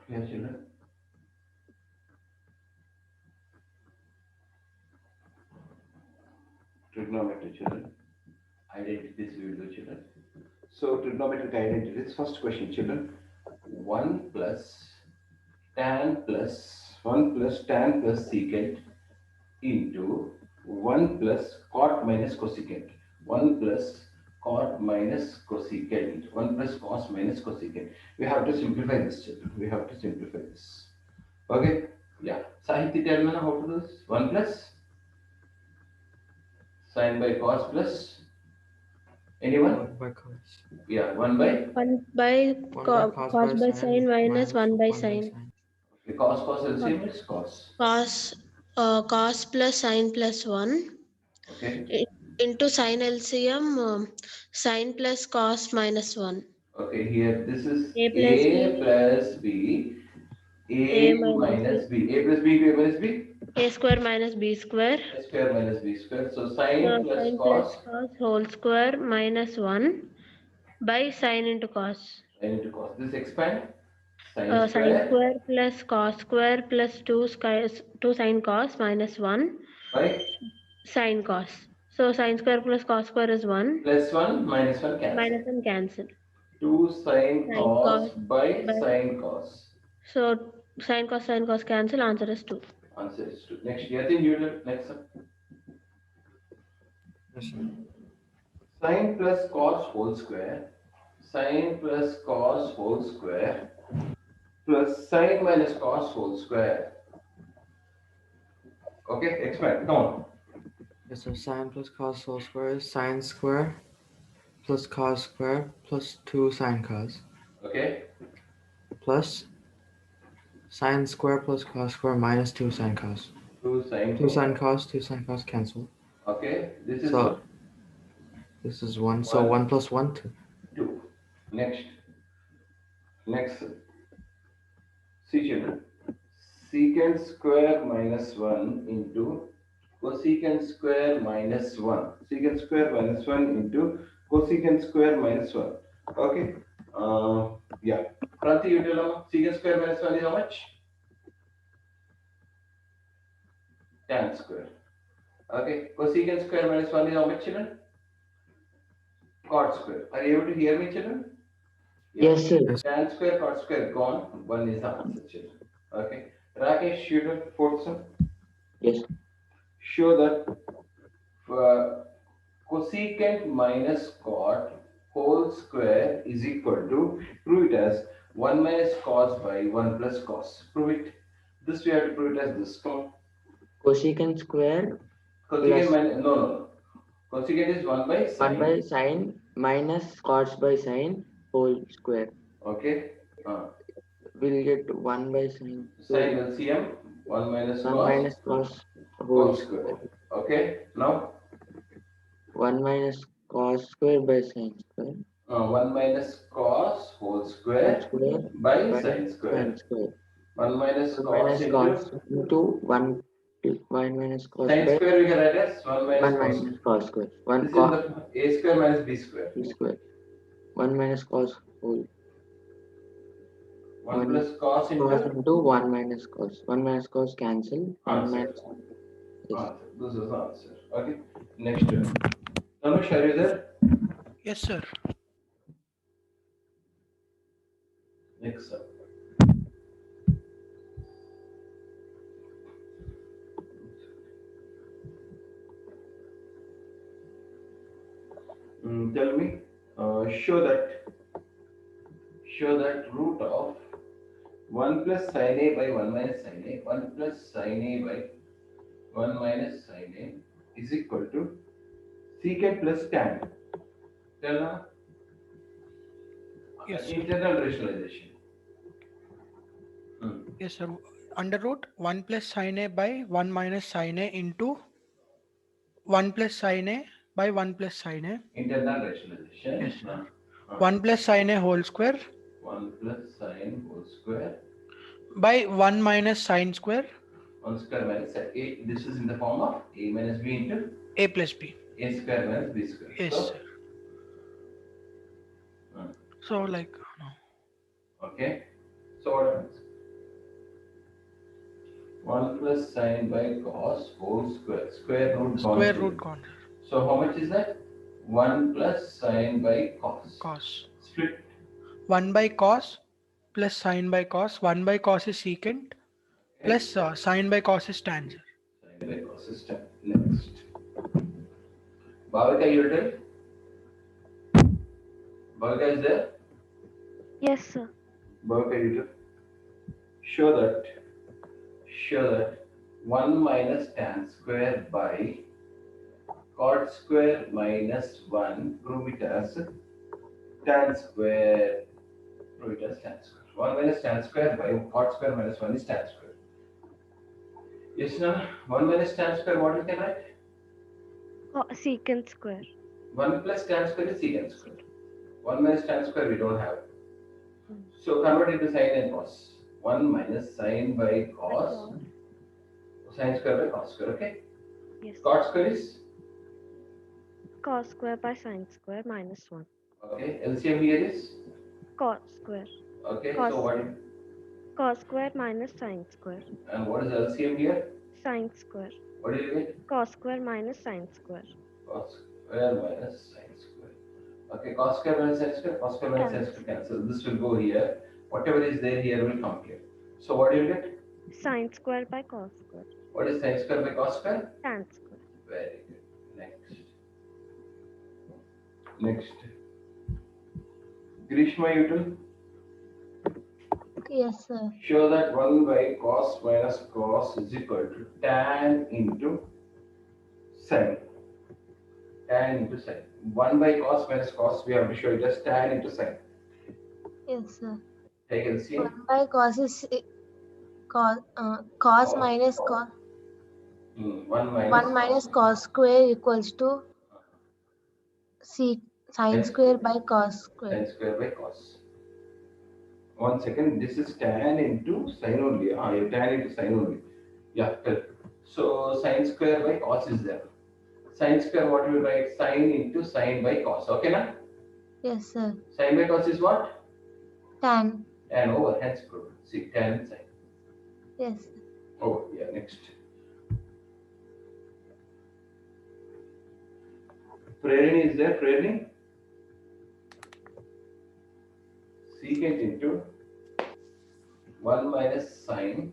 Yes, children. Trigonometry, children. Identities we will do, children. So trigonometric identities. First question, children. 1 plus tan plus 1 plus tan plus secant into 1 plus cot minus cosecant. 1 plus cot minus cosecant. 1 plus cos minus cosecant. We have to simplify this, children. We have to simplify this. Okay? Yeah. Sahiti, tell me now how to do this. 1 plus sin by cos plus anyone? 1 by cos. Yeah, 1 by 1 by 1 by cos cos by by sine sine minus minus 1 by 1 by sine. sine. okay, cos LCM is cos. Cos cos plus sine plus 1 Okay. into sine LCM sine plus cos minus 1. Okay, here this is A plus A B, plus B, A A minus minus B, B, A plus B into A minus B, A square minus B square. A square minus B square. So So sine plus sine plus cos, cos whole square minus 1 by sine into cos. sine into cos. This expand, sine Sine square square plus cos square plus 2 sine cos minus 1 by sine cos. So sine square plus cos square is 1. plus 1 minus 1 cancel. Minus 1 cancel. 2 sine Sine cos cos by by sine cos. so sine cos cancel. Answer is 2. Answer is 2. Next, Yatin, you do next one. Yes, sir. Sine plus cos whole square, sine plus cos whole square plus sine minus cos whole square. Okay, expand. Come on. Yes, sir. Sine plus cos whole square is sine square plus cos square plus 2 sine cos Okay, plus sine square plus cos square minus 2 sine cos. 2 sine 2 cos. sine cos, 2 sine cos cancel. Okay, this is So what? this is 1. So 1, 1 plus 1, 2. 2. Next, next. See children. Secant square minus 1 into cosecant square minus 1. Secant square minus 1 into cosecant square minus 1. Okay. Yeah. Pranti, you tell them secant square minus 1 is how much? Tan square. Okay. Cosecant square minus 1 is how much, children? Cot square. Are you able to hear me, children? Yeah. Yes, sir. Yes. Tan square, cot square gone. 1 is the answer, children. Okay. Rakesh, you do fourth one. Yes. Show that cosecant minus cot whole square is equal to, prove it as 1 minus cos by 1 plus cos. Prove it. This we have to prove it as this. Come on. Cosecant square Cosecant plus minus, no, no, no. Cosecant is 1 by 1 by sine. sine minus cos by sine whole square. Okay. We'll get 1 by sine. Sine So LCM 1 minus 1 cos minus cos whole whole square. square. Okay. Now 1 minus cos square by sine square. 1 minus cos whole Whole square square by by sine sine square. square. 1 minus 1 cos minus into cos into 1 minus cos sine by square we can write as 1 minus 1 cos. minus cos square. 1 This is cos the a square minus b square. square. 1 minus cos whole 1 1 plus cos cos into into 1 minus cos. 1 minus cos cancel. 1 answer. minus yes. Answer. This is the answer. Okay. Next one. Tanush, are you there? Yes, sir. Next up. Tell me. Show that root of 1 plus sin a by 1 minus sin a, 1 plus sin a by 1 minus sin a is equal to secant plus tan. Tell now. Yes, sir. Internal rationalization. Yes, sir. Under root 1 plus sin a by 1 minus sin a into 1 plus sin a by 1 plus sin a. Internal rationalization. Yes, sir. 1 plus sin a whole square 1 plus sin whole square by 1 minus sin square 1 square minus a. This is in the form of a minus b into a plus b. a square minus b square. Yes, So, sir. So like no. okay. So what happens? 1 plus sine by cos whole square. Square root gone. Square to root it. gone. So how much is that? 1 plus sine by cos. Cos. Split. 1 by cos plus sine by cos. 1 by cos is secant plus sine by cos is tangent. Sine by cos is tan. Next. Bhavika, you tell? Bhavika is there? Yes, sir. Bhavika, you tell? Show that 1 minus tan square by cot square minus 1, prove it as tan square, prove it as tan square. 1 minus tan square by cot square minus 1 is tan square. Yes, now 1 minus tan square, what we can write? Secant square. 1 plus tan square is secant square. 1 minus tan square we don't have. So convert it to sine and cos. 1 minus sine by cos, sine square by cos square, okay? Yes. Cot square is? Cos square by sine square minus 1. Okay, LCM here is? Cos square. Okay, Cos. so what? Cos square minus sine square. And what is LCM here? Sine square. What do you get? Cos square minus sine square. Cos square minus sine square. Okay, cos square minus sine square, cos square minus sine Cancel. square cancel. This will go here. Whatever is there here will come here. So what do you get? Sine square by cos square. What is sine square by cos square? Tan square. Very good. Next. Grishma, you tell? Yes, sir. Show that 1 by cos minus cos is equal to tan into sine. Tan into sine. 1 by cos minus cos, we have to show it as tan into sine. Yes, sir. Take LCM. 1 by cos is cos minus cos. 1 minus cos square equals to sine square by cos square. Sine square by cos. 1 second, this is tan into sine only. You tan into sine only. Yeah, correct. So sine square by cos is there. Sine square, what we write? Sine into sine by cos. Okay, na? Yes, sir. Sine by cos is what? Tan. Tan over, hence proven. See, tan and sine. Yes, sir. Oh, yeah, next. Prerini is there, Prerini? Secant into 1 minus sine,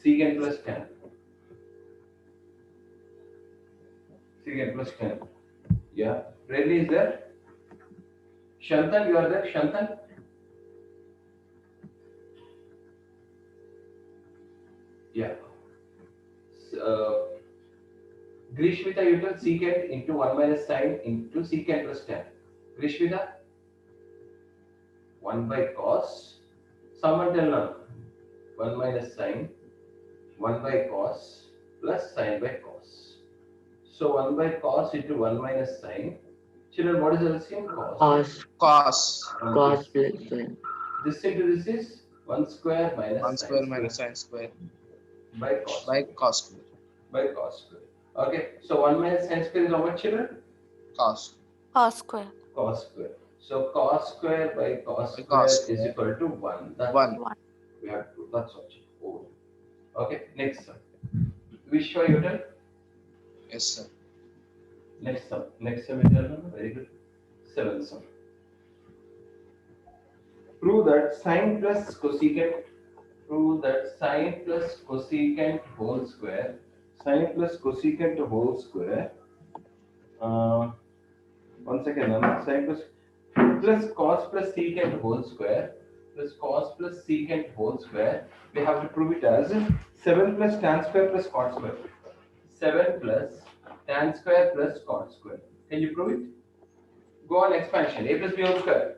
secant plus tan. Secant plus tan. Yeah, Prerini is there? Shantan, you are there, Shantan? Yeah. Grishmita, you tell secant into 1 minus sine into secant plus tan. Grishmita? 1 by cos. Someone tell now. 1 minus sine, 1 by cos plus sine by cos. So 1 by cos into 1 minus sine. Children, what is LCM? Cos. Cos plus sine. This into this is 1 square minus 1 square minus sine square by cos. by cos square. By cos square. Okay, so 1 minus sine square is how much, children? Cos. Cos square. Cos square. So cos square by cos By square cos is square. equal to 1. That's 1. we have to. That's what. Oh. Okay, next sum. Vishwa, you tell? Yes, sir. Next sum. Next sum is very good. 7th sum. Prove that sine plus cosecant. Prove that sine plus cosecant whole square. Sine plus cosecant whole square. 1 second. Sine plus cos plus secant whole square. Plus cos plus secant whole square. We have to prove it as 7 plus tan square plus cot square. 7 plus tan square plus cot square. Can you prove it? Go on expansion. A plus b whole square.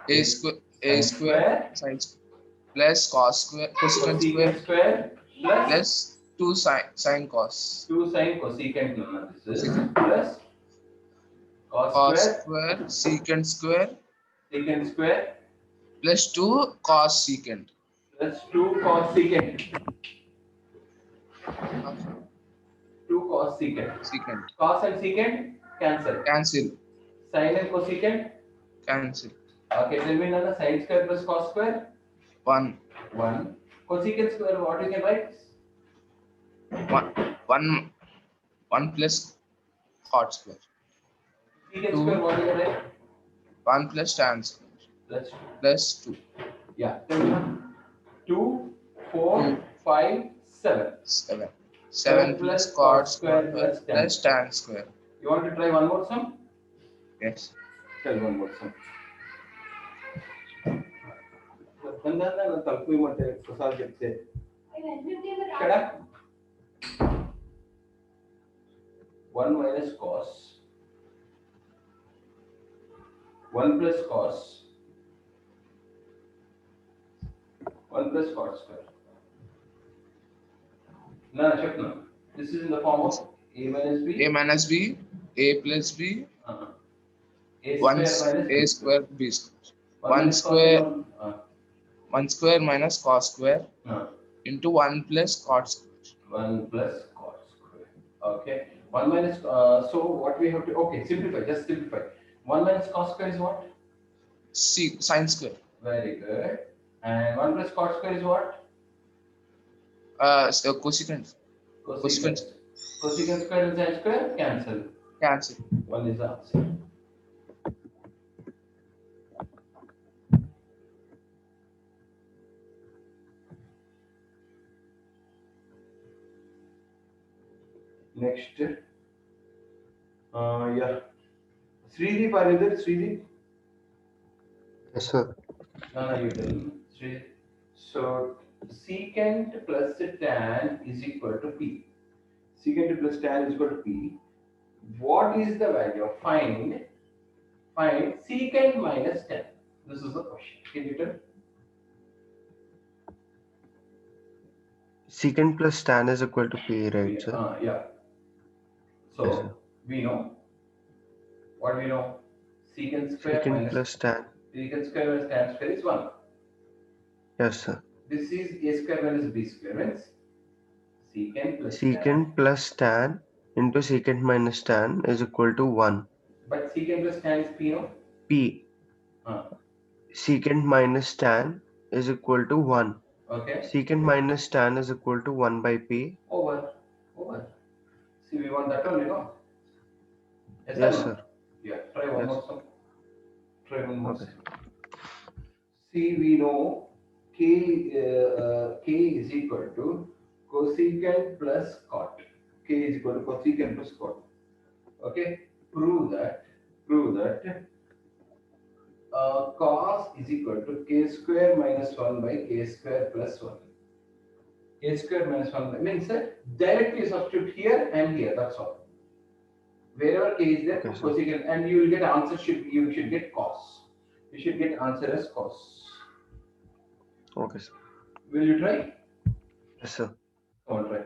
A square sine plus cos square cosecant square Cosecant square plus 2 sine cos. 2 sine cosecant. No, this is plus cos Cos square square secant square secant square plus 2 cos secant. plus 2 cos secant. 2 cos secant. Secant. Cos and secant cancel. Cancel. Sine and cosecant. Cancel. Okay, tell me Nana, sine square plus cos square. 1. 1. Cosecant square, what you can write? 1 plus cot square. Secant 2 square, what you can write? 1 plus tan square Let's plus 2 yeah. 2, 4, 2 5, 7. 7 7 plus plus cot cot square square plus tan plus square. tan square. You want to try one more sum? Yes. Tell one more sum. ನಾನು ತಲುಪಿ ಮತ್ತೆ ಹೊಸ ಜೊತೆ shut up. 1 minus cos 1 plus cos 1 plus cot square. No, Shapna. This is in the form of a minus b. A minus b, a plus b, A 1 square minus a b square b square. 1 1 minus square cos 1 square minus cos square uh, into 1 plus cot square. 1 plus cos square. Okay. 1 minus, so what we have to, okay, simplify, just simplify. 1 minus cos square is what? Sin square. Very good. And 1 plus cot square is what? So cosecant. Cosecant. Cosecant square and sin square cancel. Cancel. 1 is the answer. Next. Yeah. Srideep, are you there? Srideep? Yes, sir. No, you tell me. Srideep. So, secant plus tan is equal to P. Secant plus tan is equal to P. What is the value of find secant minus tan? This is the question. Can you tell? Secant plus tan is equal to P, right, sir? Yeah. So, Yes, sir. we know. What we know? Secant square Secant minus plus tan. secant square minus tan square is 1. Yes, sir. This is a square minus b square means secant plus tan. Secant plus tan into secant minus tan is equal to 1. But secant plus tan is p, no? P. Uh, Secant minus tan is equal to 1. okay. Secant minus tan is equal to 1 by P. Over. See, we want that only, no? Yes, or Yes, no? sir. Yeah. Try one Yes. more sum. Try one more Okay. sum. See, we know k is equal to cosecant plus cot. K is equal to cosecant plus cot. Okay. Prove that cos is equal to k square minus 1 by k square plus 1. K square minus 1 means that directly substitute here and here. That's all. Wherever k is there, Okay, sir. cosecant, and you will get answer. You should get cos. You should get answer as cos. Okay, sir. Will you try? Yes, sir. Come on, try.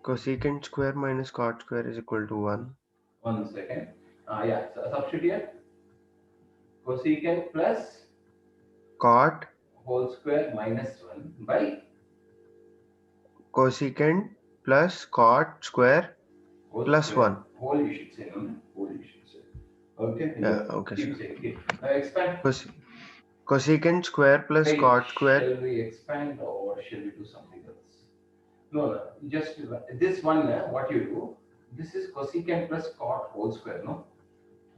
Cosecant square minus cot square is equal to 1. 1 second. Yeah. So substitute here. Cosecant plus Cot whole square minus 1 by cosecant plus cot square whole plus square. 1. Whole you should say, no? Whole you should say. Okay. Yeah, okay, Keep sir. saying. Now expand. Cosecant square plus Wait, cot square. shall we expand or shall we do something else? No. Just this one. What you do? This is cosecant plus cot whole square. No.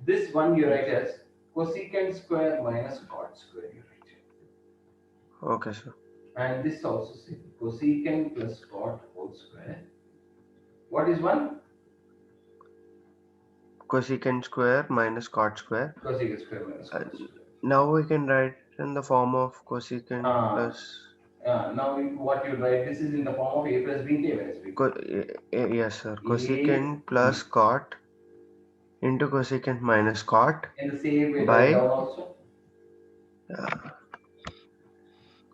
This one you write as cosecant square minus cot square. You write. Okay, sir. And this also say cosecant plus cot whole square. What is one? Cosecant square minus cot square. Cosecant square minus cot square. Now we can write in the form of cosecant plus. Now what you write? This is in the form of a plus b into a minus b. Yes, sir. Cosecant plus cot into cosecant minus cot In the same way by down also.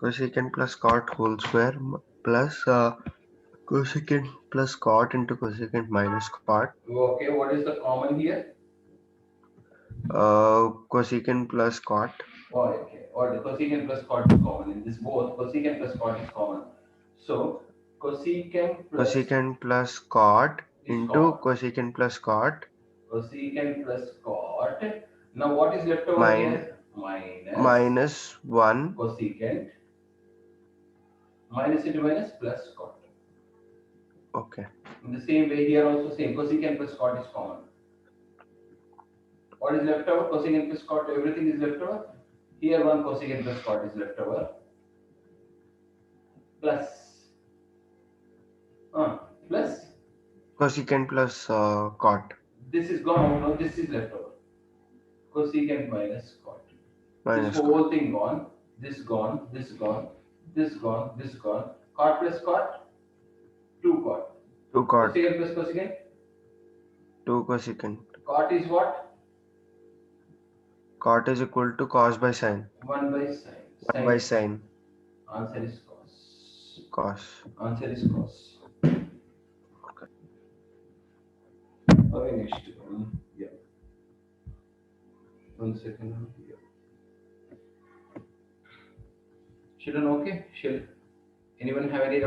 cosecant plus cot whole square plus cosecant plus cot into cosecant minus cot. Okay, what is the common here? Cosecant plus cot. Oh, okay. Or the cosecant plus cot is common. In this both, cosecant plus cot is common. So cosecant plus cot is into common. cosecant plus cot Cosecant plus cot. Now what is left over here? minus 1 cosecant Minus into minus plus cot. Okay. In the same way here also same, cosecant plus cot is common. What is left over? Cosecant plus cot, everything is left over. Here one cosecant plus cot is left over. Plus. Plus. Cosecant plus cot. This is gone out, now this is left over. Cosecant minus cot. Minus This whole thing gone. This gone, this gone, this gone, this gone. Cot plus cot, 2 cot. 2 cot. Cosecant plus cosecant. 2 cosecant. Cot is what? Cot is equal to cos by sine. 1 by sine. 1 by sine. Answer is cos. Cos. Answer is cos. Okay, next one. Yeah. 1 second. Yeah. Children, okay? Anyone have any